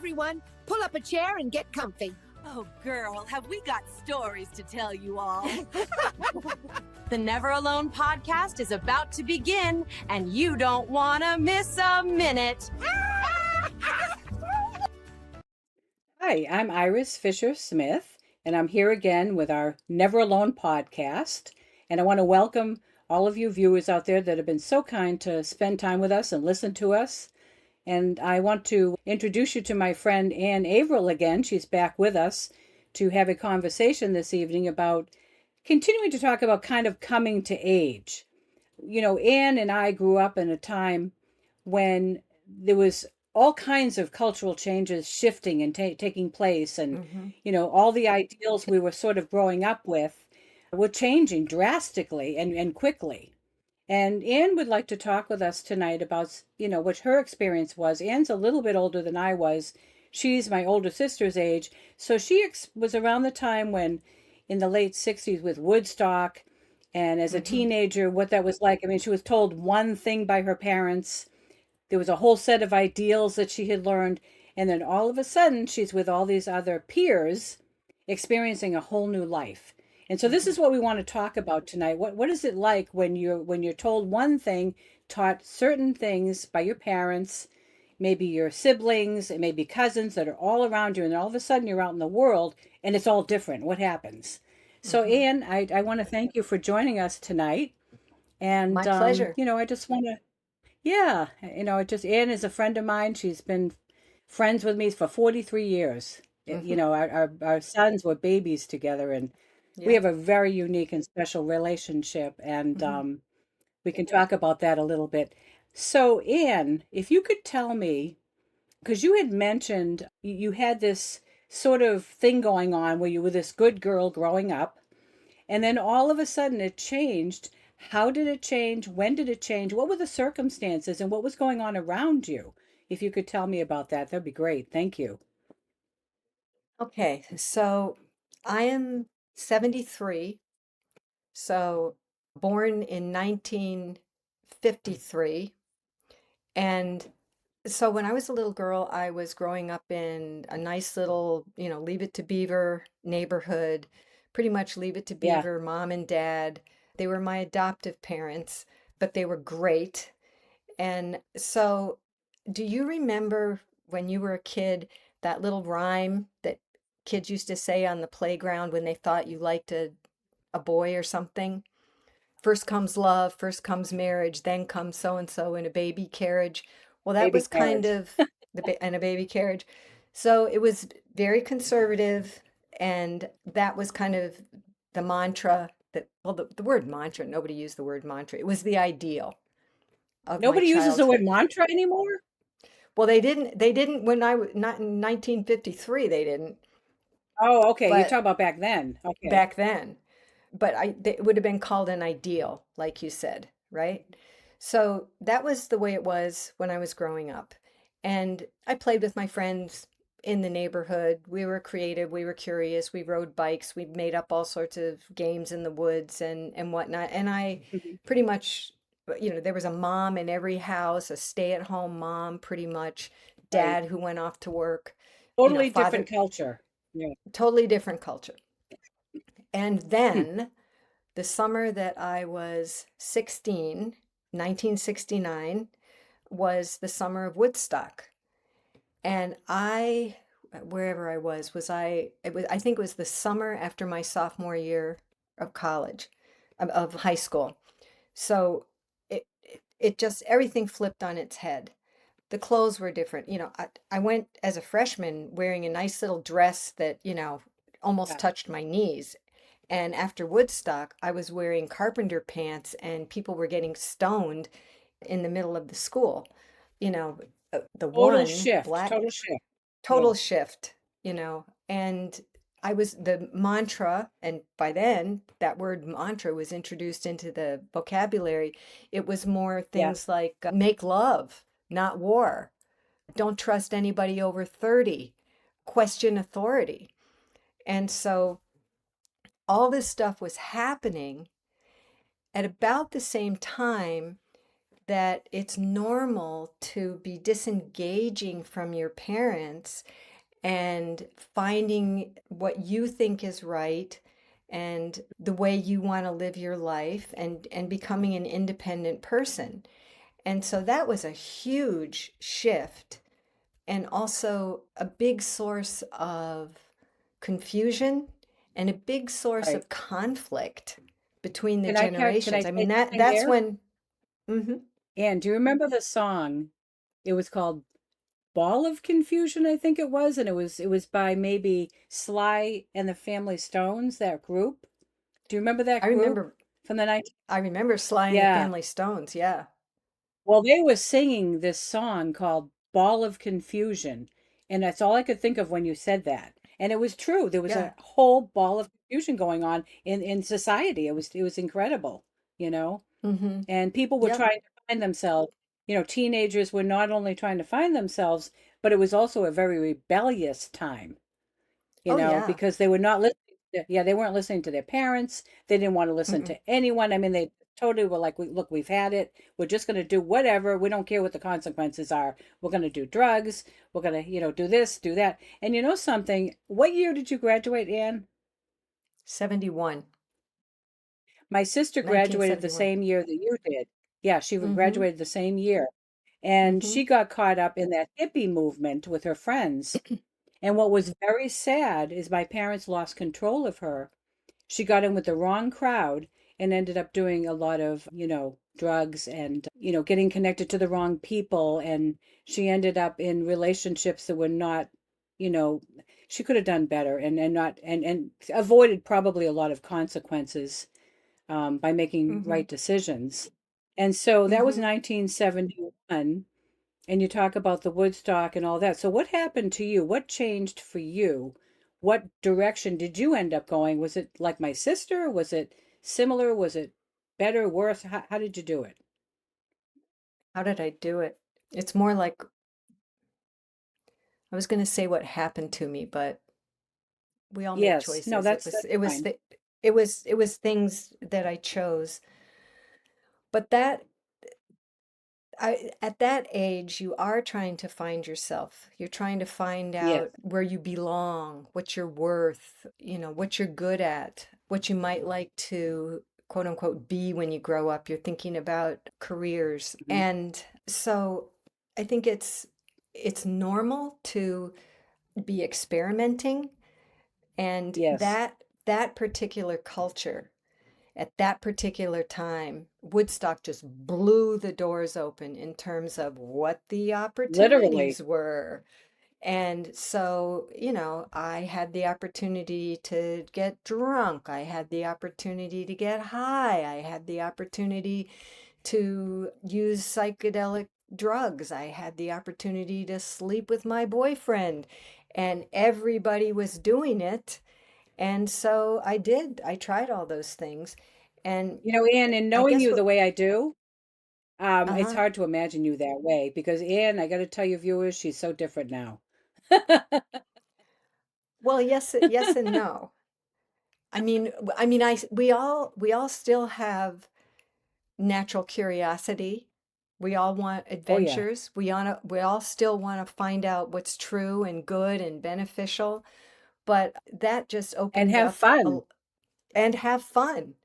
everyone. Pull up a chair and get comfy. Oh, girl, have we got stories to tell you all. The Never Alone podcast is about to begin, and you don't want to miss a minute. Hi, I'm Iris Fisher-Smith, and I'm here again with our Never Alone podcast. And I want to welcome all of you viewers out there that have been so kind to spend time with us and listen to us. And I want to introduce you to my friend Ann Averil again. She's back with us to have a conversation this evening about continuing to talk about kind of coming to age. You know, Ann and I grew up in a time when there was all kinds of cultural changes shifting and taking place. And, you know, all the ideals we were sort of growing up with were changing drastically and quickly. And Ann would like to talk with us tonight about, you know, what her experience was. Ann's a little bit older than I was. She's my older sister's age. So she was around the time when, in the late 60s with Woodstock, and as a teenager, what that was like. I mean, she was told one thing by her parents. There was a whole set of ideals that she had learned. And then all of a sudden, she's with all these other peers experiencing a whole new life. And so this is what we want to talk about tonight. What is it like when you're told one thing, taught certain things by your parents, maybe your siblings, it may be cousins that are all around you, and all of a sudden you're out in the world and it's all different. What happens? So Ann, I want to thank you for joining us tonight. And My pleasure. you know, I just want to, yeah, you know, Ann is a friend of mine. She's been friends with me for 43 years. You know, our sons were babies together, and we have a very unique and special relationship, and we can talk about that a little bit. So, Ann, if you could tell me, because you had mentioned you had this sort of thing going on where you were this good girl growing up, and then all of a sudden it changed. How did it change? When did it change? What were the circumstances, and what was going on around you? If you could tell me about that, that'd be great. Thank you. Okay, so I am 73, so born in 1953. And so when I was a little girl, I was growing up in a nice little, Leave It to Beaver neighborhood, pretty much Leave It to Yeah. Beaver, mom and dad. They were my adoptive parents, but they were great. And so, do you remember when you were a kid that little rhyme that kids used to say on the playground when they thought you liked a boy or something? First comes love, first comes marriage, then comes so and so in a baby carriage. Well, that Baby was kind carriage. of and a baby carriage. So it was very conservative, and that was kind of the mantra that, well, the word mantra, nobody used the word mantra. It was the ideal of my Nobody uses the word childhood. mantra anymore? Well, they didn't when I was not in 1953, they didn't, Oh, okay. You're but talking about back then. Okay. back then. But it would have been called an ideal, like you said, right? So that was the way it was when I was growing up. And I played with my friends in the neighborhood. We were creative, we were curious, we rode bikes, we made up all sorts of games in the woods and whatnot. And I Mhm. pretty much, there was a mom in every house, a stay-at-home mom, pretty much, Right. dad who went off to work, Totally different father, culture. Yeah. totally different culture. And then the summer that I was 16, 1969, was the summer of Woodstock. And wherever I I think it was the summer after my sophomore year of college, of high school. So it just, everything flipped on its head. The clothes were different. I went as a freshman wearing a nice little dress that, almost Yeah. touched my knees. And after Woodstock, I was wearing carpenter pants and people were getting stoned in the middle of the school. You know, the Total one shift. black, Total shift. total Yeah. shift, and I was the mantra, and by then that word mantra was introduced into the vocabulary. It was more Yeah. things like make love, not war. Don't trust anybody over 30. Question authority. And so all this stuff was happening at about the same time that it's normal to be disengaging from your parents and finding what you think is right and the way you want to live your life and becoming an independent person. And so that was a huge shift and also a big source of confusion and a big source Right. of conflict between the Can I generations. I say mean, something that's there? when, mhm. Anne, do you remember the song? It was called Ball of Confusion, I think it was, and it was by maybe Sly and the Family Stones, that group. Do you remember that I group remember from the 19? I remember Sly and the Yeah. Family Stones. Yeah. Well, they were singing this song called Ball of Confusion, and that's all I could think of when you said that. And it was true. There was Yeah. a whole ball of confusion going on in society. It was incredible, you know? Mm-hmm. And people were Yep. trying to find themselves. Teenagers were not only trying to find themselves, but it was also a very rebellious time, Oh yeah. because they were not listening yeah, they weren't listening to their parents. They didn't want to listen Mm-mm. to anyone. I mean, they totally were like, Look, we've had it. We're just going to do whatever. We don't care what the consequences are. We're going to do drugs. We're going to, do this, do that." And you know something? What year did you graduate, Anne? 71. My sister graduated the 1971. same year that you did. Yeah, she Mm-hmm. graduated the same year. And Mm-hmm. she got caught up in that hippie movement with her friends. And what was very sad is my parents lost control of her. She got in with the wrong crowd and ended up doing a lot of, drugs and, getting connected to the wrong people. And she ended up in relationships that were not, you know, she could have done better and not and avoided probably a lot of consequences by making Mm-hmm. right decisions. And so that was Mm-hmm. 1971. And you talk about the Woodstock and all that. So what happened to you? What changed for you? What direction did you end up going? Was it like my sister? Was it similar? Was it better, worse? How did you do it? How did I do it? It's more like I was going to say what happened to me, but we all make Yes. No, choices. It was that's it was fine. the, it was things that I chose. But that I at that age you are trying to find yourself. You're trying to find Yes. out where you belong, what you're worth, what you're good at, what you might like to quote unquote be when you grow up. You're thinking about careers. Mhm. And so I think it's normal to be experimenting and Yes. that particular culture at that particular time, Woodstock just blew the doors open in terms of what the Literally. opportunities were. And so, I had the opportunity to get drunk. I had the opportunity to get high. I had the opportunity to use psychedelic drugs. I had the opportunity to sleep with my boyfriend, and everybody was doing it. And so I did. I tried all those things. And Anne, and I knowing guess you the what, way I do, it's uh-huh. hard to imagine you that way because Anne, I got to tell you, viewers, she's so different now. Well, yes and no. We all still have natural curiosity. We all want Oh, yeah. adventures. We all still want to find out what's true and good and beneficial, but that just And opened have up fun. and have fun.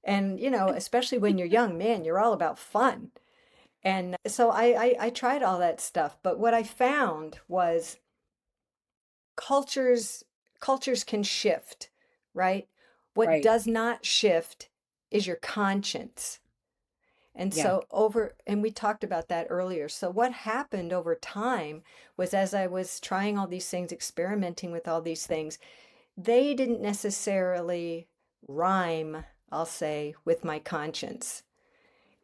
And, especially when you're young, man, you're all about fun. And so I tried all that stuff, but what I found was cultures cultures can shift, right? What Right. does not shift is your conscience. And Yeah. so and we talked about that earlier. So what happened over time was as I was trying all these things, experimenting with all these things, they didn't necessarily rhyme, I'll say, with my conscience.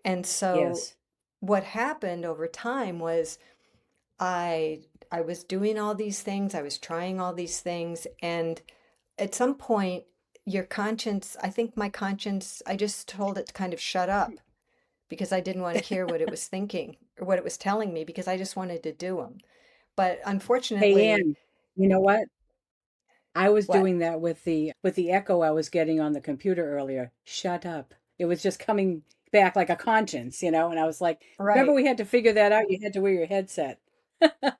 And so Yes. what happened over time was I I was doing all these things, I was trying all these things, and at some point your conscience, I think my conscience, I just told it to kind of shut up because I didn't want to hear what it was thinking or what it was telling me because I just wanted to do them. But Hey, unfortunately, Anne, you know what? I was what? doing that with the echo I was getting on the computer earlier. Shut up. It was just coming back like a conscience, and I was like, remember Right, we had to figure that out. You had to wear your headset.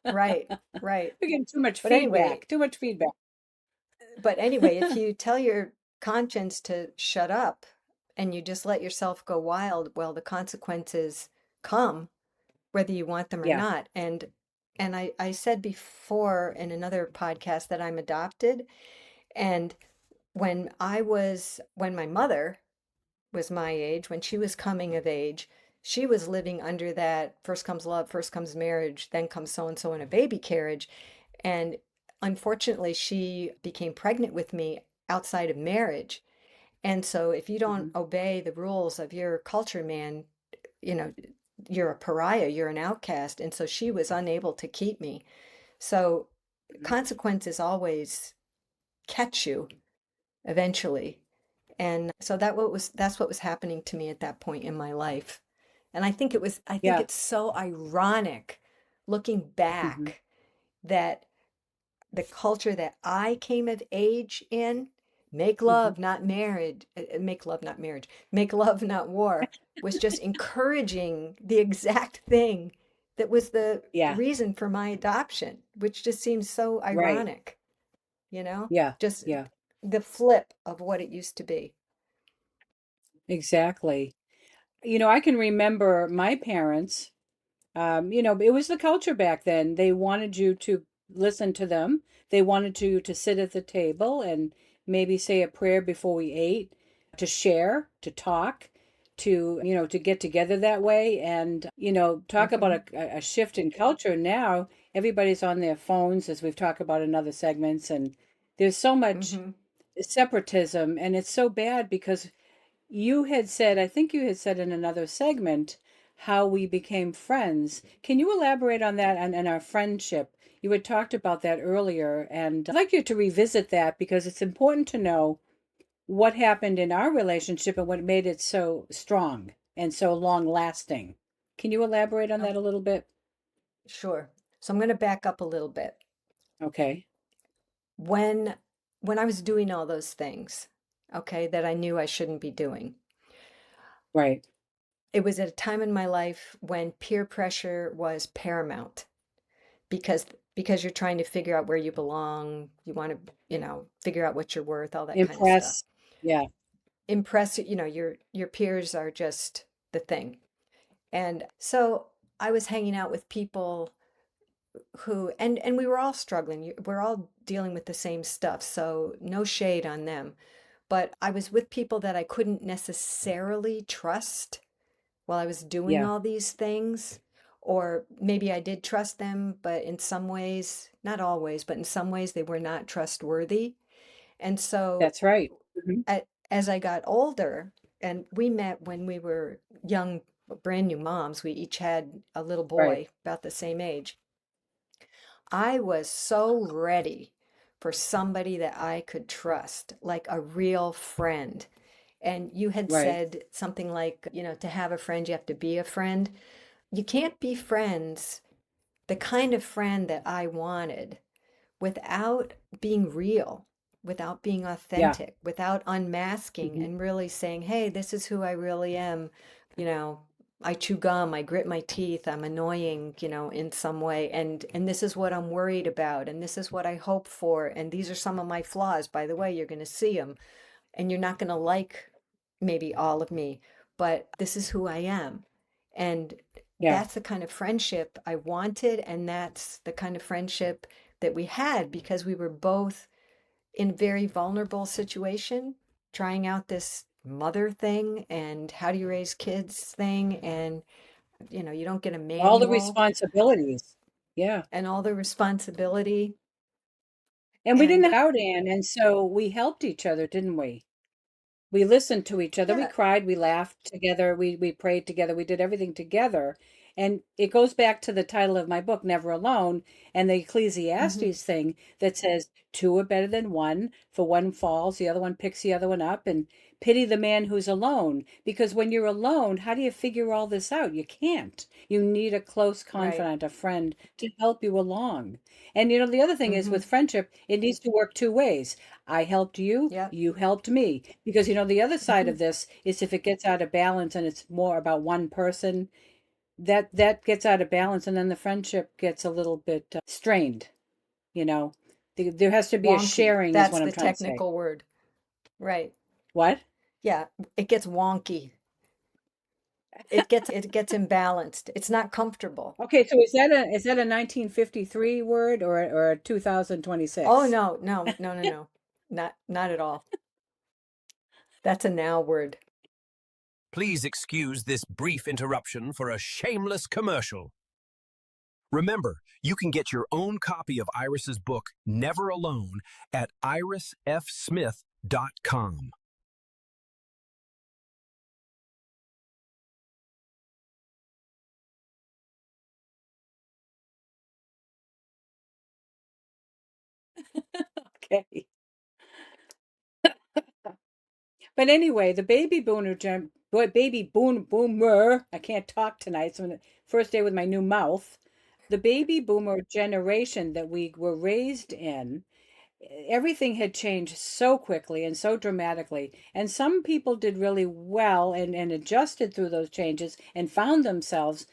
right, right. We're getting too much But anyway, feedback. Too much feedback. if you tell your conscience to shut up and you just let yourself go wild, well, the consequences come whether you want them or Yeah. not. And I said before in another podcast that I'm adopted. And when my mother was my age, when she was coming of age, she was living under that first comes love, first comes marriage, then comes so and so in a baby carriage. And unfortunately, she became pregnant with me outside of marriage. And so if you don't Mhm. obey the rules of your culture, man, you know, you're a pariah, you're an outcast. And so she was unable to keep me. So Mhm. consequences always catch you eventually. And so that's what was happening to me at that point in my life. And I think Yeah. it's so ironic looking Mhm. back that the culture that I came of age in, Mhm. make love, not marriage, make love, not war, was just encouraging the exact thing that was the Yeah. reason for my adoption, which just seems so Right. ironic, you know? Yeah. Just Yeah. the flip of what it used to be. Exactly. I can remember my parents. It was the culture back then. They wanted you to listen to them. They wanted you to sit at the table and maybe say a prayer before we ate, to share, to talk, to get together that way. And, talk about Hmm. a shift in culture now. Everybody's on their phones, as we've talked about in other segments. And there's so much Hmm. separatism. And it's so bad because I think you had said in another segment, how we became friends. Can you elaborate on that and our friendship? You had talked about that earlier, and I'd like you to revisit that because it's important to know what happened in our relationship and what made it so strong and so long lasting. Can you elaborate on Oh, that a little bit? sure. So I'm going to back up a little bit. Okay. When when I was doing all those things, okay, that I knew I shouldn't be doing, Right. it was at a time in my life when peer pressure was paramount because you're trying to figure out where you belong, you want to, figure out what you're worth, all that kind of stuff. Impress. Yeah. Impress, your peers are just the thing. And so I was hanging out with people who and we were all struggling. We're all dealing with the same stuff, so no shade on them. But I was with people that I couldn't necessarily trust while I was doing Yeah. all these things. Or maybe I did trust them, but in some ways, not always, but in some ways they were not trustworthy. And so That's right. Mhm. as I got older, and we met when we were young, brand new moms, we each had a little Right. boy about the same age. I was so ready for somebody that I could trust, like a real friend. And you had Right. said something like, to have a friend, you have to be a friend. You can't be friends, the kind of friend that I wanted, without being real, without being Yeah. authentic, without unmasking Hmm. and really saying, hey, this is who I really am. You know, I chew gum, I grit my teeth, I'm annoying, in some way. And this is what I'm worried about. And this is what I hope for. And these are some of my flaws. By the way, you're going to see them and you're not going to like maybe all of me, but this is who I am. And Yeah. that's the kind of friendship I wanted. And that's the kind of friendship that we had because we were both in a very vulnerable situation, trying out this mother thing and how do you raise kids thing. And, you don't get a All the manual responsibilities. Yeah. and all the responsibility. And we didn't And out Ann, and so we helped each other, didn't we? We listened to each other. We yeah, cried, we laughed together, we prayed together, we did everything together. And it goes back to the title of my book, Never Alone, and the Hmm. Ecclesiastes thing that says two are better than one, for one falls, the other one picks the other one up, and pity the man who's alone. Because when you're alone, how do you figure all this out? You can't. You need a close Right. confidant, a friend to help you along. And the other thing is Hmm. with friendship, it needs to work two ways. I helped you, Yep. you helped me. Because the other side Hmm. of this is if it gets out of balance and it's more about one person, that gets out of balance, and then the friendship gets a little bit strained. You know, there has to be a Wonky. sharing, is That's what I'm the trying to say. technical word. Right. What? Yeah. It gets wonky. It gets imbalanced. It's not comfortable. Okay, so is that a 1953 word or a Oh 2026? no, no, no, no, no. Not at all. That's a now word. Please excuse this brief interruption for a shameless commercial. Remember, you can get your own copy of Iris's book, Never Alone, at irisfsmith.com. Okay. But anyway, the baby boomer, I can't talk tonight, so the first day with my new mouth. The baby boomer generation that we were raised in, everything had changed so quickly and so dramatically. And some people did really well and adjusted through those changes and found themselves.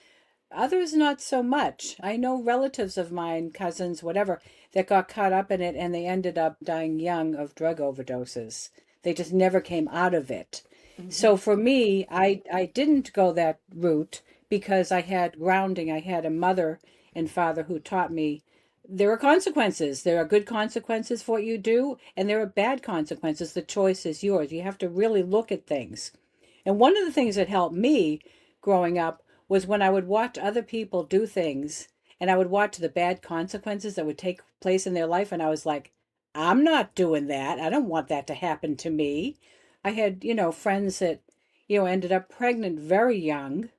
Others not so much. I know relatives of mine, cousins, whatever, that got caught up in it and they ended up dying young of drug overdoses. They just never came out of it. Hmm. So for me, I didn't go that route because I had grounding. I had a mother and father who taught me there are consequences. There are good consequences for what you do, and there are bad consequences. The choice is yours. You have to really look at things. And one of the things that helped me growing up was when I would watch other people do things and I would watch the bad consequences that would take place in their life. And I was like, I'm not doing that. I don't want that to happen to me. I had, friends that, ended up pregnant very young,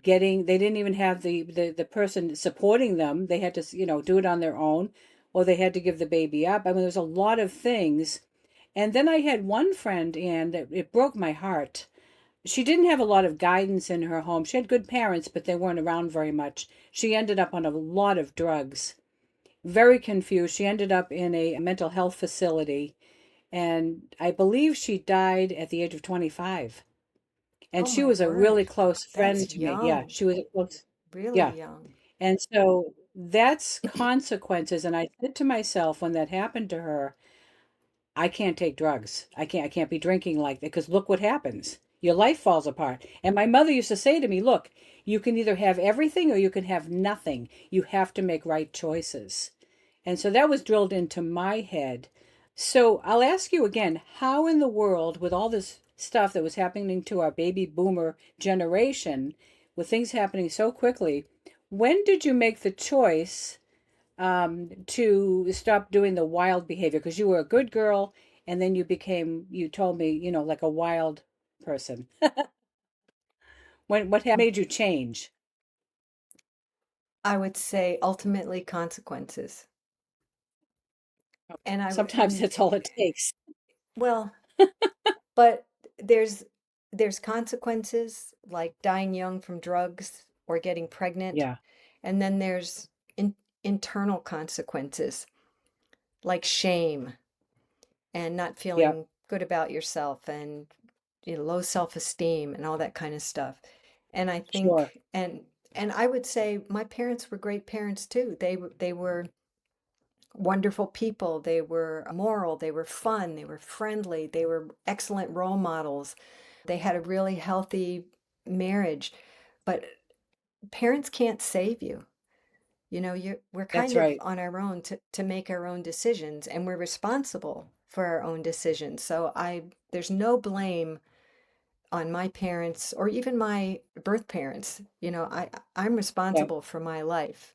they didn't even have the person supporting them. They had to, do it on their own, or they had to give the baby up. I mean, there's a lot of things. And then I had one friend, and it broke my heart. She didn't have a lot of guidance in her home. She had good parents, but they weren't around very much. She ended up on a lot of drugs. Very confused. She ended up in a mental health facility, and I believe she died at the age of 25. And Oh she my was a really word. close friend That's to me. Yeah, young. she was a close. Really Yeah. young. And so that's consequences. And I said to myself when that happened to her, I can't take drugs. I can't be drinking like that because look what happens. Your life falls apart. And my mother used to say to me, look, you can either have everything or you can have nothing. You have to make right choices. And so that was drilled into my head. So I'll ask you again, how in the world, with all this stuff that was happening to our baby boomer generation, with things happening so quickly, when did you make the choice to stop doing the wild behavior? Because you were a good girl, and then you told me, like a wild person. What made you change? I would say ultimately consequences. And Sometimes that's all it takes. well, but there's there's consequences like dying young from drugs or getting pregnant, Yeah, and then there's internal consequences like shame and not yeah, feeling good about yourself and low self-esteem and all that kind of stuff. And I sure. think and I would say my parents were great parents too. They were wonderful people. They were moral, they were fun, they were friendly, they were excellent role models. They had a really healthy marriage. But parents can't save you. We're That's kind of right. on our own to make our own decisions, and we're responsible for our own decisions. So there's no blame on my parents or even my birth parents. I'm Yeah, responsible for my life.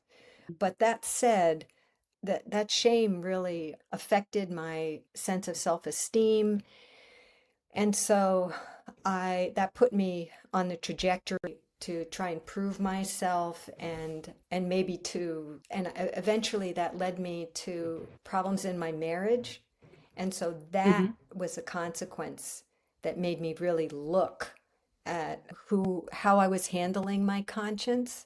But that said, that shame really affected my sense of self-esteem. And so I that put me on the trajectory to try and prove myself, and maybe to, and eventually that led me to problems in my marriage. And so that Mm-hmm. was a consequence that made me really look at how I was handling my conscience,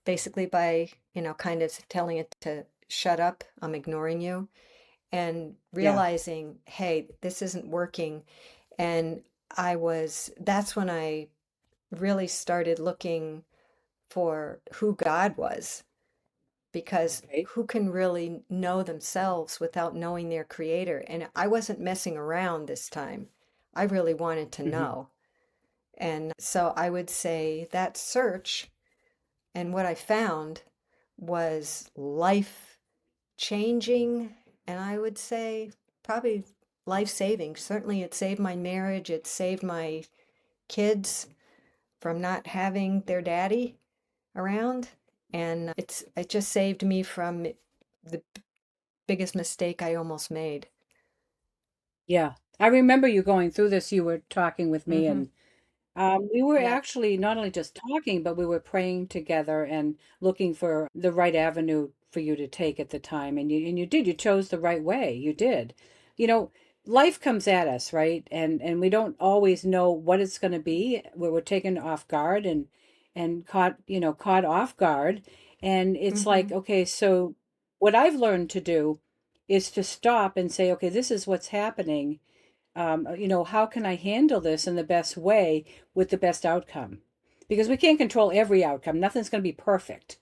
basically by, kind of telling it to shut up, I'm ignoring you, and Yeah. realizing, hey, this isn't working. And that's when I really started looking for who God was, because Right. who can really know themselves without knowing their creator? And I wasn't messing around this time. I really wanted to Mm-hmm. know. And so I would say that search, and what I found was life changing, and I would say probably life saving. Certainly, it saved my marriage, it saved my kids from not having their daddy around, and it just saved me from the biggest mistake I almost made. Yeah. I remember you going through this. You were talking with me, Mm-hmm. and we were Yeah. actually not only just talking, but we were praying together and looking for the right avenue for you to take at the time. And you did. You chose the right way. You did. You know, life comes at us, right? And we don't always know what it's going to be. We're taken off guard and caught off guard. And it's Mm-hmm. like, okay, so what I've learned to do is to stop and say, okay, this is what's happening. How can I handle this in the best way with the best outcome? Because we can't control every outcome. Nothing's going to be perfect,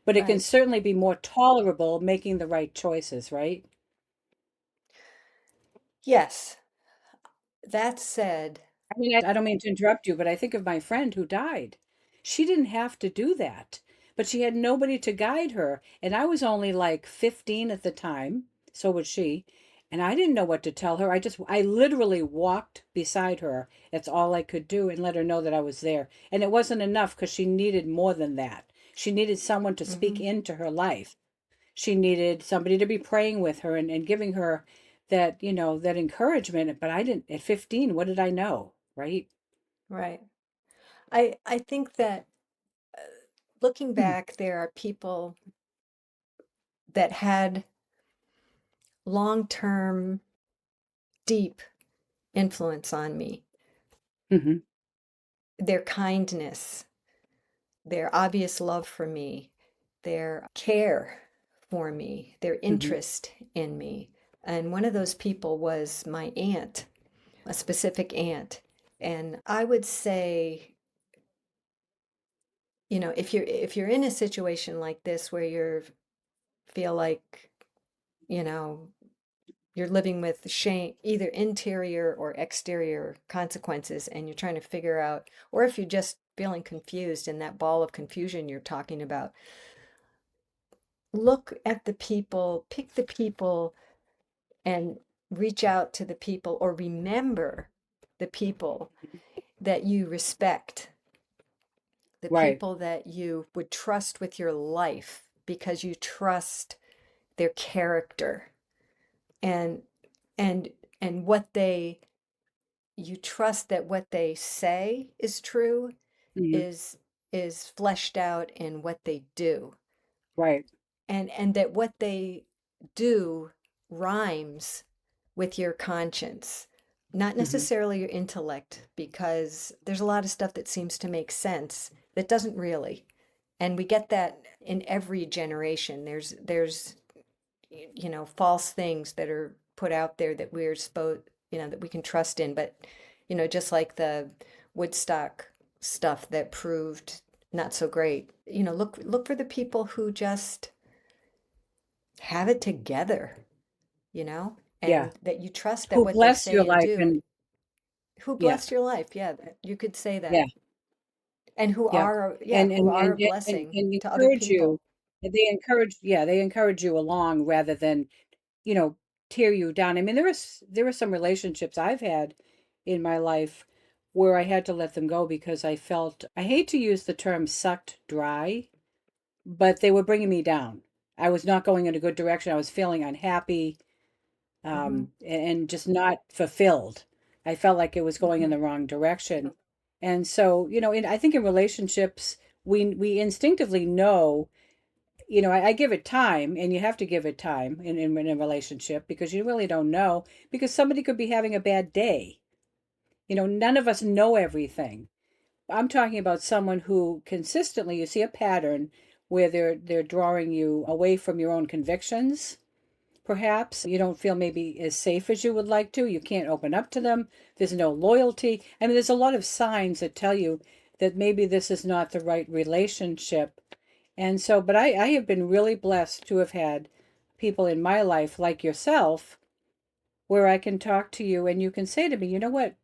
but it can Right. certainly be more tolerable making the right choices, right? Yes. That said, I mean, I don't mean to interrupt you, but I think of my friend who died. She didn't have to do that, but she had nobody to guide her. And I was only like 15 at the time, so was she. And I didn't know what to tell her. I literally walked beside her. That's all I could do and let her know that I was there. And it wasn't enough because she needed more than that. She needed someone to speak mm-hmm. into her life. She needed somebody to be praying with her and giving her that encouragement. But I didn't, at 15, what did I know? Right? Right. I think that looking Hmm. back, there are people that had long-term, deep influence on me. Hmm. Their kindness, their obvious love for me, their care for me, their Hmm. interest in me. And one of those people was my aunt, a specific aunt. And I would say, if you're in a situation like this where you feel like, you know, you're living with shame, either interior or exterior consequences, and you're trying to figure out, or if you're just feeling confused in that ball of confusion you're talking about, look at the people, pick the people, and reach out to the people, or remember the people that you respect, the Right. people that you would trust with your life because you trust their character, and and and what they you trust that what they say is true, Hmm. is fleshed out in what they do, Right. and that what they do rhymes with your conscience, not Hmm. necessarily your intellect, because there's a lot of stuff that seems to make sense that doesn't really. And we get that in every generation. There's false things that are put out there that we're supposed, that we can trust in, but just like the Woodstock stuff that proved not so great. Look for the people who just have it together, Yeah. and that you trust that Who what they bless your say and life do, and who yeah, bless your life. Yeah, you could say yeah, that. And who yeah. are, yeah, And who and are a and and, blessing and to other encourage you. people. They encourage you along rather than, you know, tear you down. I mean, there were some relationships I've had in my life where I had to let them go because I felt, I hate to use the term sucked dry, but they were bringing me down. I was not going in a good direction. I was feeling unhappy, Hmm. and just not fulfilled. I felt like it was going in Hmm. the wrong direction. And so, I think in relationships, we instinctively know, I give it time, and you have to give it time in a relationship, because you really don't know, because somebody could be having a bad day. None of us know everything. I'm talking about someone who consistently, you see a pattern where they're drawing you away from your own convictions. Perhaps you don't feel maybe as safe as you would like to. You can't open up to them. There's no loyalty. I mean, there's a lot of signs that tell you that maybe this is not the right relationship. And so, but I have been really blessed to have had people in my life like yourself, where I can talk to you and you can say to me, you know what,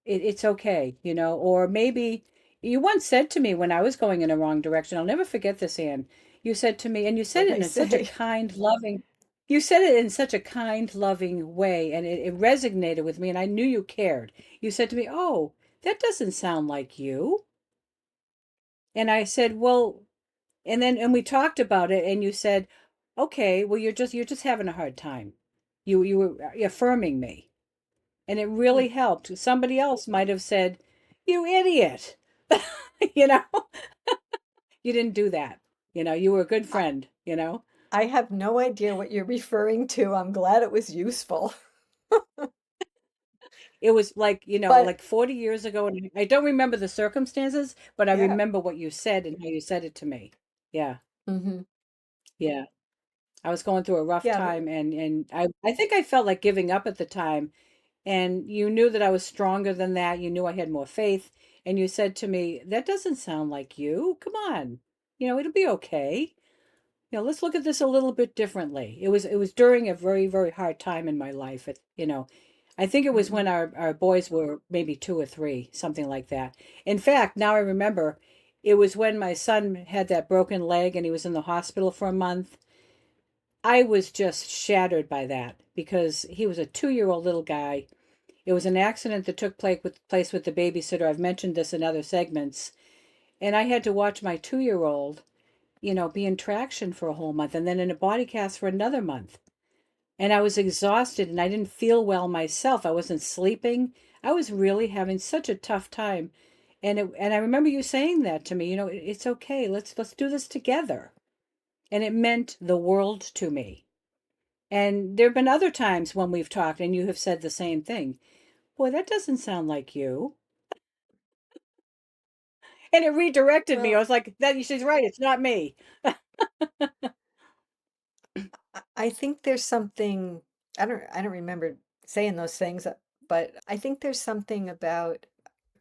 it's okay, or maybe you once said to me when I was going in a wrong direction, I'll never forget this, Ann. You said to me, and you said What it I in such a say. kind, loving, you said it in such a kind, loving way, and it resonated with me, and I knew you cared. You said to me, oh, that doesn't sound like you. And I said, well, and we talked about it, and you said, okay, well, you're just having a hard time. You were affirming me. And it Hmm. really helped. Somebody else might have said, "You idiot." You know, you didn't do that. You were a good I, friend. I have no idea what you're referring to. I'm glad it was useful. It was like, But like 40 years ago, and I don't remember the circumstances, but I yeah. remember what you said and how you said it to me. Yeah. Hmm. Yeah. I was going through a rough Yeah. time, and I think I felt like giving up at the time. And you knew that I was stronger than that. You knew I had more faith. And you said to me, that doesn't sound like you. Come on. It'll be okay. Let's look at this a little bit differently. It was during a very, very hard time in my life. I think it was Hmm. when our boys were maybe 2 or 3, something like that. In fact, now I remember, it was when my son had that broken leg and he was in the hospital for a month. I was just shattered by that, because he was a 2-year-old little guy. It was an accident that took place with the babysitter. I've mentioned this in other segments. And I had to watch my 2-year-old, be in traction for a whole month, and then in a body cast for another month. And I was exhausted, and I didn't feel well myself. I wasn't sleeping. I was really having such a tough time. And I remember you saying that to me, it's okay. Let's do this together. And it meant the world to me. And there have been other times when we've talked and you have said the same thing. Boy, that doesn't sound like you. And it redirected me. I Well, was like, that she's right, it's not me. I think there's something, I don't remember saying those things, but I think there's something about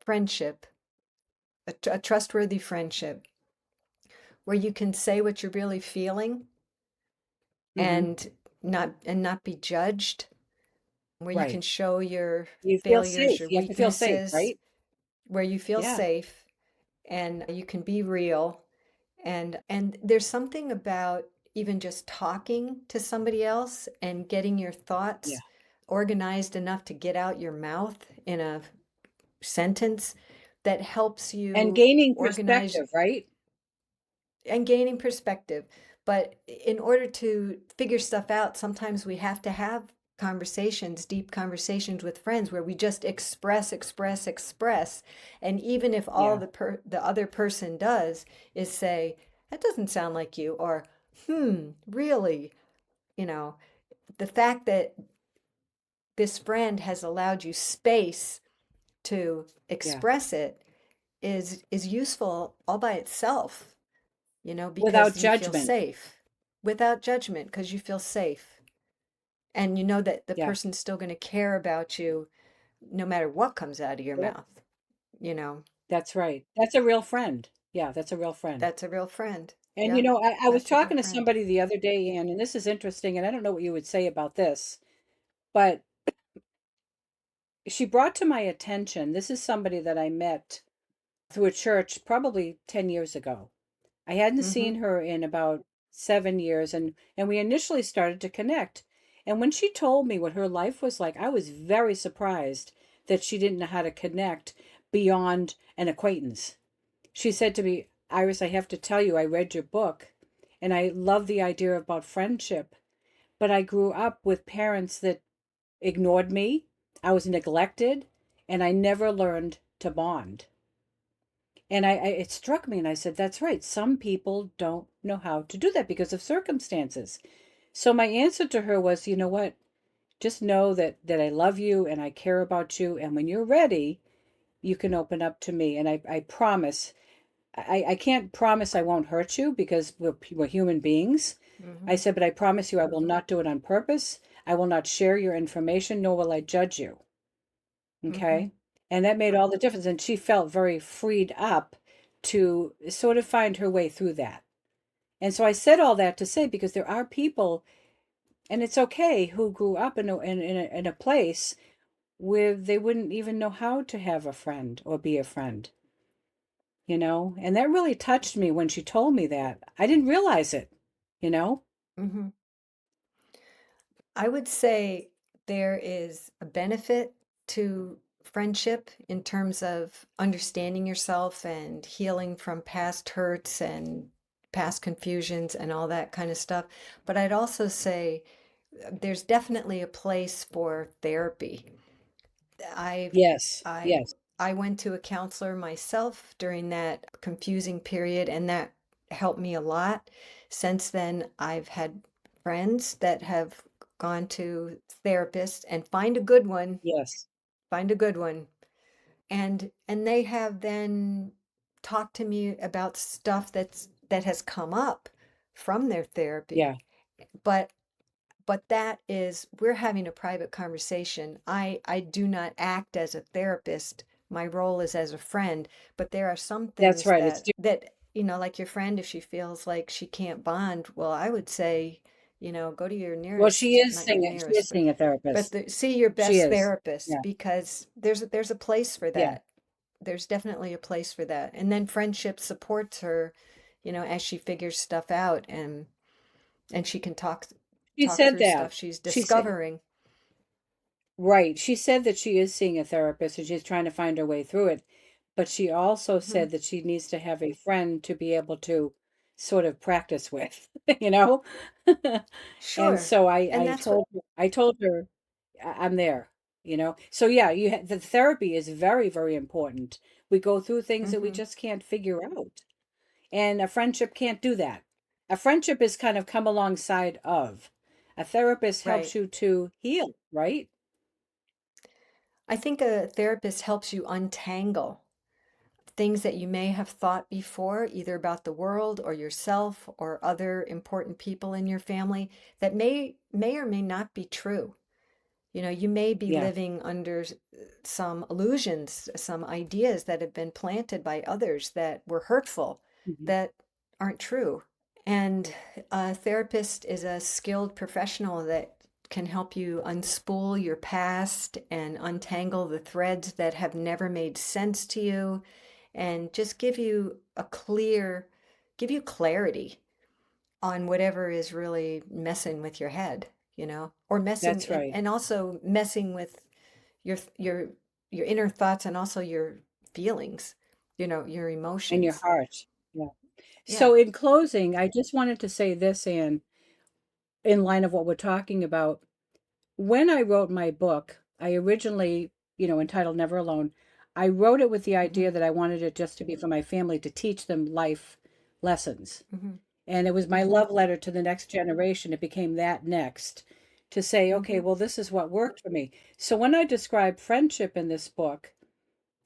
friendship, a trustworthy friendship, where you can say what you're really feeling Hmm. and not be judged, where you can Right. show your You feel failures, safe. your You have to feel safe, weaknesses, right? where you feel Yeah. safe and you can be real. And there's something about even just talking to somebody else and getting your Yeah. thoughts organized enough to get out your mouth in a sentence that helps And you gaining organize perspective, right? and gaining perspective. But in order to figure stuff out, sometimes we have to have conversations, deep conversations with friends where we just express, express, express. And even if all Yeah. the other person does is say, that doesn't sound like you, or, really, you know, the fact that this friend has allowed you space to Yeah. express it is useful all by itself, Without because you feel judgment. safe without judgment, because you feel safe. And you know that the Yeah. person's still going to care about you no matter what comes out of your Yep. mouth. You know, That's right. That's a real friend. Yeah, that's a real friend. that's a real friend. And Yep, I was that's a real talking to friend. somebody the other day, Ann, and this is interesting, and I don't know what you would say about this, but she brought to my attention, this is somebody that I met through a church probably 10 years ago. I hadn't Mm-hmm. seen her in about 7 years, and we initially started to connect. And when she told me what her life was like, I was very surprised that she didn't know how to connect beyond an acquaintance. She said to me, Iris, I have to tell you, I read your book and I love the idea about friendship, but I grew up with parents that ignored me. I was neglected, and I never learned to bond. And it struck me, and I said, that's right. Some people don't know how to do that because of circumstances. So my answer to her was, you know what? Just know that I love you and I care about you. And when you're ready, you can open up to me. And I promise, I can't promise I won't hurt you because we're human beings. I Hmm. said, but I promise you I will not do it on purpose. I will not share your information, nor will I judge you. Hmm. Okay. And that made all the difference. And she felt very freed up to sort of find her way through that. And so I said all that to say, because there are people, and it's okay, who grew up in a place where they wouldn't even know how to have a friend or be a friend, you know? And that really touched me when she told me that. I didn't realize it, you know? Hmm. I would say there is a benefit to friendship in terms of understanding yourself and healing from past hurts and past confusions and all that kind of stuff. But I'd also say there's definitely a place for therapy. I Yes, I yes, I went to a counselor myself during that confusing period, and that helped me a lot. Since then, I've had friends that have gone to therapists and yes, find a good one, and they have then talked to me about stuff that has come up from their therapy. yeah, But that is, we're having a private conversation. I do not act as a therapist. My role is as a friend, but there are some that's things right. It's that like your friend, if she feels like she can't bond, well, I would say, go to your well, she nearest, is not your seeing it. She nearest, is seeing a therapist. see your She best is. therapist, Yeah, because there's a place for yeah. that. There's definitely a place for that. And then friendship supports her, as she figures stuff out, and she can She talk said through that. stuff she's She said, discovering. right. She said that she is seeing a therapist and she's trying to find her way through it. But she also Mhm. said that she needs to have a friend to be able to sort of practice with, you know? And Sure. so And that's what, I told her I'm there, you know? So yeah, the therapy is very, very important. We go through things that we hmm just can't figure out. And a friendship can't do that. A friendship is kind of come alongside of. A therapist helps right. you to heal, right? I think a therapist helps you untangle things that you may have thought before, either about the world or yourself or other important people in your family, that may or may not be true. You may be Yeah. living under some illusions, some ideas that have been planted by others that were hurtful, Mhm. that aren't true. And a therapist is a skilled professional that can help you unspool your past and untangle the threads that have never made sense to you, and just give you clarity on whatever is really messing with your head, or messing, That's right. and also messing with your your inner thoughts, and also your feelings, your In your emotions. heart. Yeah. Yeah. So in closing, I just wanted to say this, Anne, in line of what we're talking about. When I wrote my book, I originally, entitled Never Alone, I wrote it with the Hmm. idea that I wanted it just to be for my family to teach them life lessons. Hmm. And it was my love letter to the next generation. It became that next to say, okay, Hmm. well, this is what worked for me. So when I describe friendship in this book,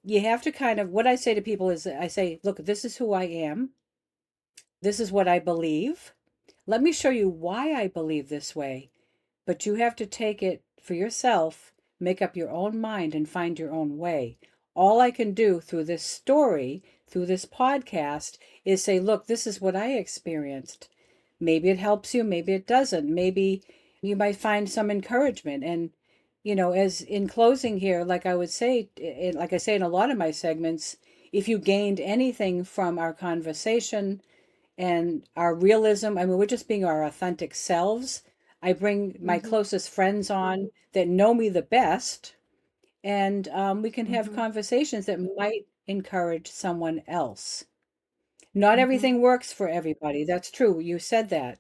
you have to kind of, what I say to people is, I say, look, this is who I am. This is what I believe. Let me show you why I believe this way. But you have to take it for yourself, make up your own mind, and find your own way. All I can do through this story, through this podcast, is say, look, this is what I experienced. Maybe it helps you, maybe it doesn't. Maybe you might find some encouragement. And, as in closing here, like I would say, like I say in a lot of my segments, if you gained anything from our conversation, and our realism. I mean, we're just being our authentic selves. I bring my Hmm. closest friends on that know me the best, and we can have Hmm. conversations that might encourage someone else. Not Hmm. everything works for everybody. That's true. You said that.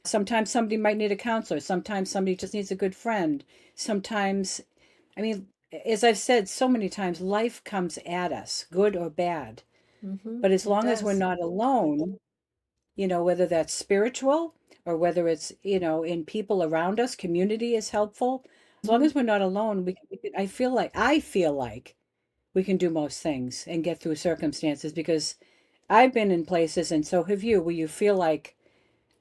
Sometimes somebody might need a counselor. Sometimes somebody just needs a good friend. Sometimes, I mean, as I've said so many times, life comes at us, good or bad. But as It long as we're does. not alone, whether that's spiritual or whether it's, in people around us, community is helpful. As long Mhm. as we're not alone, I feel like we can do most things and get through circumstances because I've been in places and so have you where you feel like,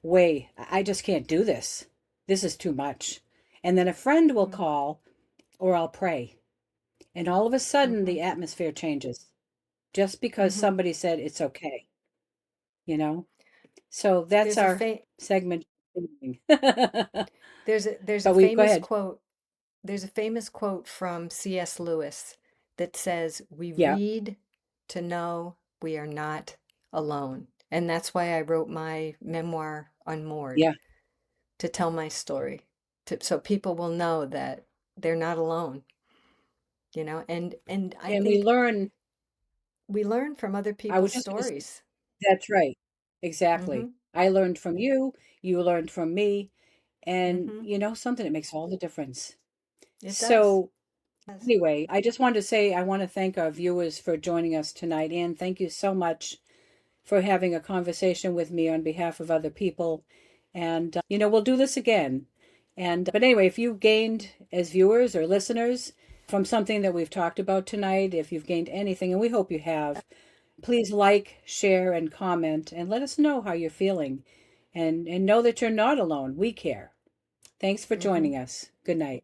wait, I just can't do this. This is too much. And then a friend will Mhm. call or I'll pray. And all of a sudden Mhm. the atmosphere changes just because Mhm. somebody said it's okay, you know? So that's There's a our fa- segment. But there's a we go famous ahead. quote. There's a famous quote from C.S. Lewis that says, "We Yeah. read to know we are not alone." And that's why I wrote my memoir, Unmoored, Yeah. to tell my story, so people will know that they're not alone, And I And we think learn, we learn from other I was people's just going to say, stories. that's right. Exactly. Mm-hmm. I learned from you, you learned from me, and Mm-hmm. something that makes all the difference. It does. So anyway, I just wanted to say I want to thank our viewers for joining us tonight. And thank you so much for having a conversation with me on behalf of other people. And, we'll do this again. But anyway, if you've gained as viewers or listeners from something that we've talked about tonight, if you've gained anything, and we hope you have, please like, share, and comment, and let us know how you're feeling. And know that you're not alone. We care. Thanks for Mm-hmm. joining us. Good night.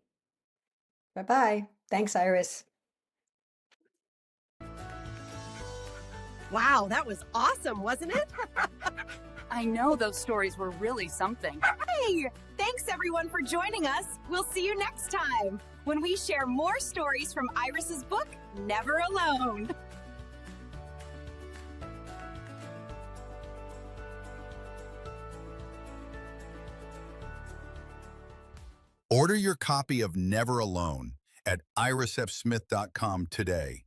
Bye-bye. Thanks, Iris. Wow, that was awesome, wasn't it? I know those stories were really something. Hey, thanks everyone for joining us. We'll see you next time when we share more stories from Iris's book, Never Alone. Order your copy of Never Alone at irisfsmith.com today.